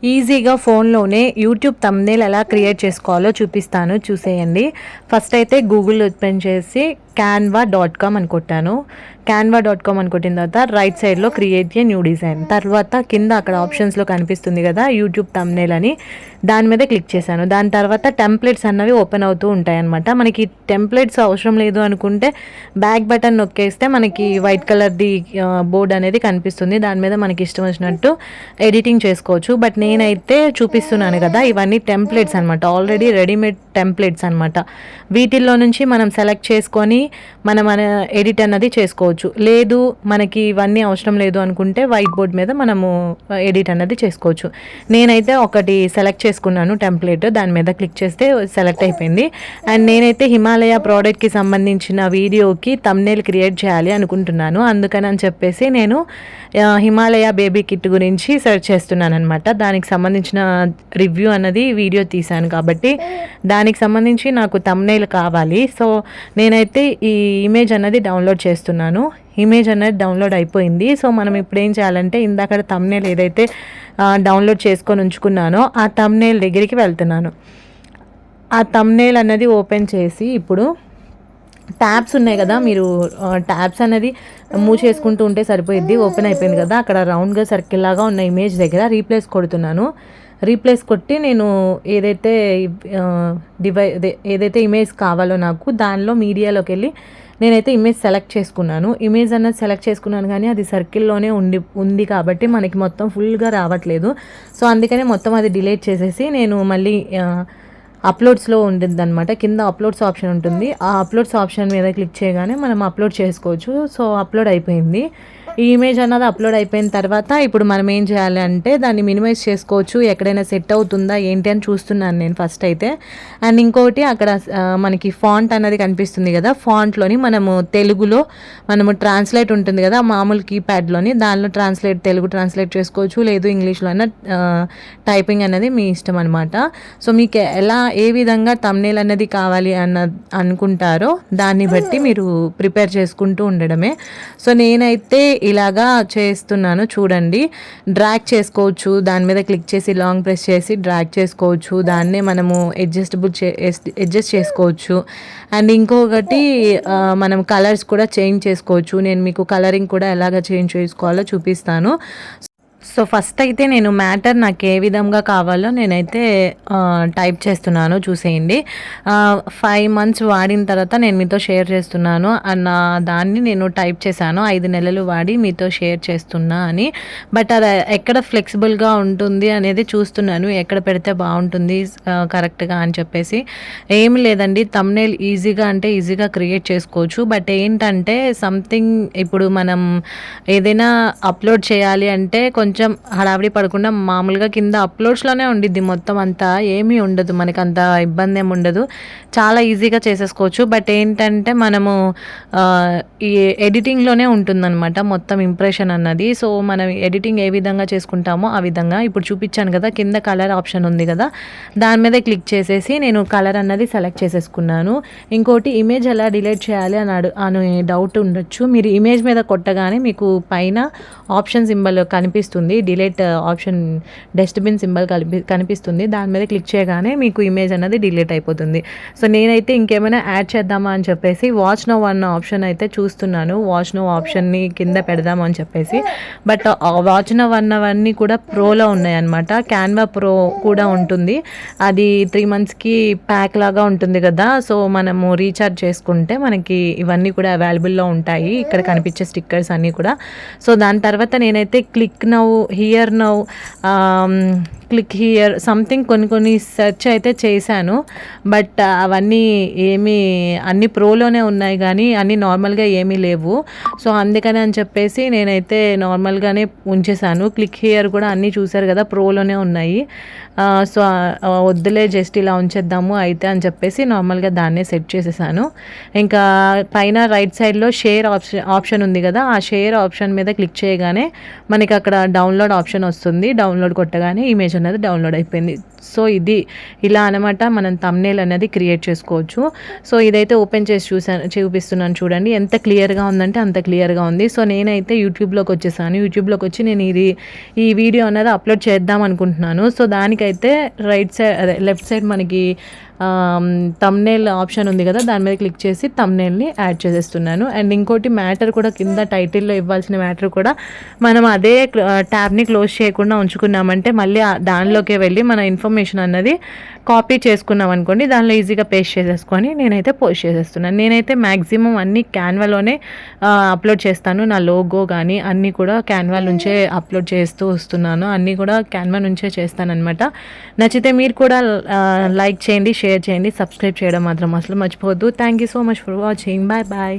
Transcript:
ఈజీగా ఫోన్లోనే YouTube thumbnail ఎలా క్రియేట్ చేసుకోవాలో చూపిస్తాను, చూసేయండి. ఫస్ట్ అయితే గూగుల్ ఓపెన్ చేసి canva.com అని కొట్టాను. canva.com అని కొట్టిన తర్వాత రైట్ సైడ్లో క్రియేట్ ఏ న్యూ డిజైన్, తర్వాత కింద అక్కడ ఆప్షన్స్లో కనిపిస్తుంది కదా యూట్యూబ్ థంబ్నెయిల్ అని, దాని మీద క్లిక్ చేశాను. దాని తర్వాత టెంప్లెట్స్ అన్నవి ఓపెన్ అవుతూ ఉంటాయి అన్నమాట. మనకి టెంప్లెట్స్ అవసరం లేదు అనుకుంటే బ్యాక్ బటన్ నొక్కేస్తే మనకి వైట్ కలర్ది బోర్డ్ అనేది కనిపిస్తుంది. దాని మీద మనకి ఇష్టం వచ్చినట్టు ఎడిటింగ్ చేసుకోవచ్చు. బట్ నేనైతే చూపిస్తున్నాను కదా, ఇవన్నీ టెంప్లెట్స్ అనమాట, ఆల్రెడీ రెడీమేడ్ టెంప్లెట్స్ అనమాట. వీటిల్లో నుంచి మనం సెలెక్ట్ చేసుకొని మనం ఎడిట్ అన్నది చేసుకోవచ్చు. లేదు మనకి ఇవన్నీ అవసరం లేదు అనుకుంటే వైట్ బోర్డ్ మీద మనము ఎడిట్ అన్నది చేసుకోవచ్చు. నేనైతే ఒకటి సెలెక్ట్ చేసుకున్నాను టెంప్లెట్, దాని మీద క్లిక్ చేస్తే సెలెక్ట్ అయిపోయింది. అండ్ నేనైతే హిమాలయ ప్రోడక్ట్కి సంబంధించిన వీడియోకి థంబ్నెయిల్ క్రియేట్ చేయాలి అనుకుంటున్నాను. అందుకని అని చెప్పేసి నేను హిమాలయ బేబీ కిట్ గురించి సెర్చ్ చేస్తున్నాను అనమాట. దానికి సంబంధించిన రివ్యూ అన్నది వీడియో తీశాను కాబట్టి దానికి సంబంధించి నాకు థంబ్నెయిల్ కావాలి. సో నేనైతే ఈ ఇమేజ్ అన్నది డౌన్లోడ్ చేస్తున్నాను. ఇమేజ్ అనేది డౌన్లోడ్ అయిపోయింది. సో మనం ఇప్పుడు ఏం చేయాలంటే ఇందాక థంబ్నెయిల్ ఏదైతే డౌన్లోడ్ చేసుకొని ఉంచుకున్నానో ఆ థంబ్నెయిల్ దగ్గరికి వెళ్తున్నాను. ఆ థంబ్నెయిల్ అన్నది ఓపెన్ చేసి ఇప్పుడు ట్యాబ్స్ ఉన్నాయి కదా, మీరు ట్యాబ్స్ అనేది మూవ్ చేసుకుంటూ ఉంటే సరిపోయిద్ది. ఓపెన్ అయిపోయింది కదా, అక్కడ రౌండ్గా సర్కిల్ లాగా ఉన్న ఇమేజ్ దగ్గర రీప్లేస్ కొడుతున్నాను. రీప్లేస్ కొట్టి నేను ఏదైతే ఏదైతే ఇమేజ్ కావాలో నాకు దానిలో మీడియాలోకి వెళ్ళి నేనైతే ఇమేజ్ సెలెక్ట్ చేసుకున్నాను. ఇమేజ్ అన్నది సెలెక్ట్ చేసుకున్నాను కానీ అది సర్కిల్లోనే ఉంది కాబట్టి మనకి మొత్తం ఫుల్గా రావట్లేదు. సో అందుకనే మొత్తం అది డిలీట్ చేసేసి నేను మళ్ళీ అప్లోడ్స్లో ఉంటుంది అనమాట. కింద అప్లోడ్స్ ఆప్షన్ ఉంటుంది. ఆ అప్లోడ్స్ ఆప్షన్ మీద క్లిక్ చేయగానే మనం అప్లోడ్ చేసుకోవచ్చు. సో అప్లోడ్ అయిపోయింది. ఈ ఇమేజ్ అన్నది అప్లోడ్ అయిపోయిన తర్వాత ఇప్పుడు మనం ఏం చేయాలి అంటే దాన్ని మినిమైజ్ చేసుకోవచ్చు, ఎక్కడైనా సెట్ అవుతుందా ఏంటి అని చూస్తున్నాను నేను ఫస్ట్ అయితే. అండ్ ఇంకొకటి అక్కడ మనకి ఫాంట్ అన్నది కనిపిస్తుంది కదా, ఫాంట్లోని మనము తెలుగులో మనము ట్రాన్స్లేట్ ఉంటుంది కదా మామూలు కీప్యాడ్లోని, దానిలో తెలుగు ట్రాన్స్లేట్ చేసుకోవచ్చు, లేదు ఇంగ్లీష్లో అయినా టైపింగ్ అనేది మీ ఇష్టం అనమాట. సో మీకు ఏ విధంగా థంబ్నెయిల్ అనేది కావాలి అనుకుంటారో దాన్ని బట్టి మీరు ప్రిపేర్ చేసుకుంటూ ఉండడమే. సో నేనైతే ఇలాగా చేస్తున్నాను చూడండి. డ్రాగ్ చేసుకోవచ్చు, దాని మీద క్లిక్ చేసి లాంగ్ ప్రెస్ చేసి డ్రాగ్ చేసుకోవచ్చు, దాన్నే మనము అడ్జస్ట్ చేసుకోవచ్చు. అండ్ ఇంకొకటి మనం కలర్స్ కూడా చేంజ్ చేసుకోవచ్చు. నేను మీకు కలరింగ్ కూడా ఎలాగ చేంజ్ చేసుకోవాలో చూపిస్తాను. సో ఫస్ట్ అయితే నేను మ్యాటర్ నాకు ఏ విధంగా కావాలో నేనైతే టైప్ చేస్తున్నాను, చూసేయండి. 5 months వాడిన తర్వాత నేను మీతో షేర్ చేస్తున్నాను అన్న దాన్ని నేను టైప్ చేశాను. 5 నెలలు వాడి మీతో షేర్ చేస్తున్నా అని. బట్ అది ఎక్కడ ఫ్లెక్సిబుల్గా ఉంటుంది అనేది చూస్తున్నాను, ఎక్కడ పెడితే బాగుంటుంది కరెక్ట్గా అని చెప్పేసి. ఏమి లేదండి, థంబ్నెయిల్ ఈజీగా అంటే ఈజీగా క్రియేట్ చేసుకోవచ్చు. బట్ ఏంటంటే సంథింగ్ ఇప్పుడు మనం ఏదైనా అప్లోడ్ చేయాలి అంటే కొంచెం హడావిడి పడకుండా మామూలుగా కింద అప్లోడ్స్లోనే ఉండిద్ది మొత్తం అంతా, ఏమీ ఉండదు మనకు అంత ఇబ్బంది ఏమి ఉండదు, చాలా ఈజీగా చేసేసుకోవచ్చు. బట్ ఏంటంటే మనము ఈ ఎడిటింగ్లోనే ఉంటుందన్నమాట మొత్తం ఇంప్రెషన్ అన్నది. సో మనం ఎడిటింగ్ ఏ విధంగా చేసుకుంటామో ఆ విధంగా ఇప్పుడు చూపించాను కదా, కింద కలర్ ఆప్షన్ ఉంది కదా, దాని మీద క్లిక్ చేసేసి నేను కలర్ అన్నది సెలెక్ట్ చేసేసుకున్నాను. ఇంకోటి ఇమేజ్ ఎలా డిలీట్ చేయాలి అని డౌట్ ఉండొచ్చు. మీరు ఇమేజ్ మీద కొట్టగానే మీకు పైన ఆప్షన్ సింబల్ కనిపిస్తుంది, డిలీట్ ఆప్షన్ డస్ట్బిన్ సింబల్ కనిపిస్తుంది. దాని మీద క్లిక్ చేయగానే మీకు ఇమేజ్ అన్నది డిలీట్ అయిపోతుంది. సో నేనైతే ఇంకేమైనా యాడ్ చేద్దామా అని చెప్పేసి వాచ్ నౌ అన్న ఆప్షన్ అయితే చూస్తున్నాను, వాచ్ నౌ ఆప్షన్ని కింద పెడదాము అని చెప్పేసి. బట్ వాచ్ నౌ అన్నవన్నీ కూడా ప్రోలో ఉన్నాయన్నమాట. క్యాన్వా ప్రో కూడా ఉంటుంది, అది 3 monthsకి ప్యాక్ లాగా ఉంటుంది కదా. సో మనము రీఛార్జ్ చేసుకుంటే మనకి ఇవన్నీ కూడా అవైలబుల్లో ఉంటాయి, ఇక్కడ కనిపించే స్టిక్కర్స్ అన్నీ కూడా. సో దాని తర్వాత నేనైతే click now, here now, click hear something కొన్ని సెర్చ్ అయితే చేశాను. బట్ అవన్నీ అన్ని ప్రోలోనే ఉన్నాయి కానీ అన్నీ నార్మల్గా ఏమీ లేవు. సో అందుకని అని చెప్పేసి నేనైతే నార్మల్గానే ఉంచేసాను. క్లిక్ హియర్ కూడా అన్నీ చూసారు కదా ప్రోలోనే ఉన్నాయి. సో వద్దులే జస్ట్ ఇలా ఉంచేద్దాము అయితే అని చెప్పేసి నార్మల్గా దాన్నే సెట్ చేసేసాను. ఇంకా పైన రైట్ సైడ్లో షేర్ ఆప్షన్ ఉంది కదా, ఆ షేర్ ఆప్షన్ మీద క్లిక్ చేయగానే మనకి అక్కడ డౌన్లోడ్ ఆప్షన్ వస్తుంది. డౌన్లోడ్ కొట్టగానే ఇమేజ్ అనేది డౌన్లోడ్ అయిపోయింది. సో ఇది ఇలా అనమాట మనం థంబ్నెయిల్ అనేది క్రియేట్ చేసుకోవచ్చు. సో ఇదైతే ఓపెన్ చేసి చూపిస్తున్నాను చూడండి, ఎంత క్లియర్గా ఉందంటే అంత క్లియర్గా ఉంది. సో నేనైతే యూట్యూబ్లోకి వచ్చేసాను. యూట్యూబ్లోకి వచ్చి నేను ఈ వీడియో అనేది అప్లోడ్ చేద్దాం అనుకుంటున్నాను. సో దానికైతే లెఫ్ట్ సైడ్ మనకి థంబ్నెయిల్ ఆప్షన్ ఉంది కదా, దాని మీద క్లిక్ చేసి థంబ్నెయిల్ని యాడ్ చేసేస్తున్నాను. అండ్ ఇంకోటి మ్యాటర్ కూడా కింద టైటిల్లో ఇవ్వాల్సిన మ్యాటర్ కూడా మనం అదే ట్యాబ్ని క్లోజ్ చేయకుండా ఉంచుకున్నామంటే మళ్ళీ దానిలోకే వెళ్ళి మన ఇన్ఫర్మేషన్ అన్నది కాపీ చేసుకున్నాం అనుకోండి, దానిలో ఈజీగా పేస్ట్ చేసేసుకొని నేనైతే పోస్ట్ చేసేస్తున్నాను. నేనైతే మ్యాక్సిమం అన్నీ క్యాన్వాలోనే అప్లోడ్ చేస్తాను. నా లోగో కానీ అన్నీ కూడా క్యాన్వా నుంచే అప్లోడ్ చేస్తూ వస్తున్నాను. అన్నీ కూడా క్యాన్వా నుంచే చేస్తానన్నమాట. నచ్చితే మీరు కూడా లైక్ చేయండి, షేర్ చేయండి, సబ్స్క్రైబ్ చేయడం మాత్రం అసలు మర్చిపోవద్దు. Thank you so much for watching. Bye bye.